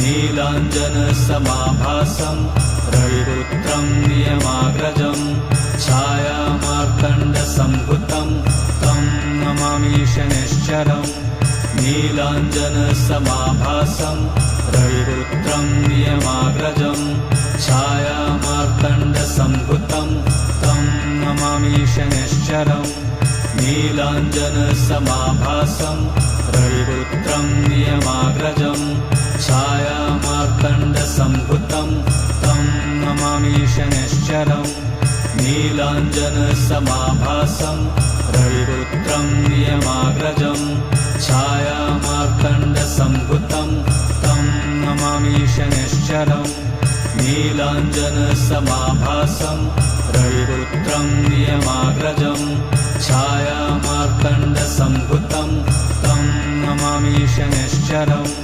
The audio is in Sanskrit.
नीलाञ्जनसमाभासं रविपुत्रं नियमाग्रजं छायामार्तण्डसम्भुतं तं नमामि शनैश्चरम् नीलाञ्जनसमाभासं रविपुत्रं नियमाग्रजं छायामार्तण्डसम्भुतं तं नमामि शनैश्चरम् नीलाञ्जनसमाभासं रविपुत्रं नियमाग्रजं छायामार्तण्डसम्भुतं तं नमामि शनैश्चरम् नीलाञ्जनसमाभासं रविपुत्रं नियमाग्रजं छायामार्तण्डसम्भुतं तं नमामि शनैश्चरम् नीलाञ्जनसमाभासं रविपुत्रं नियमाग्रजं छायामार्तण्डसम्भुतं तं नमामि शनैश्चरम्।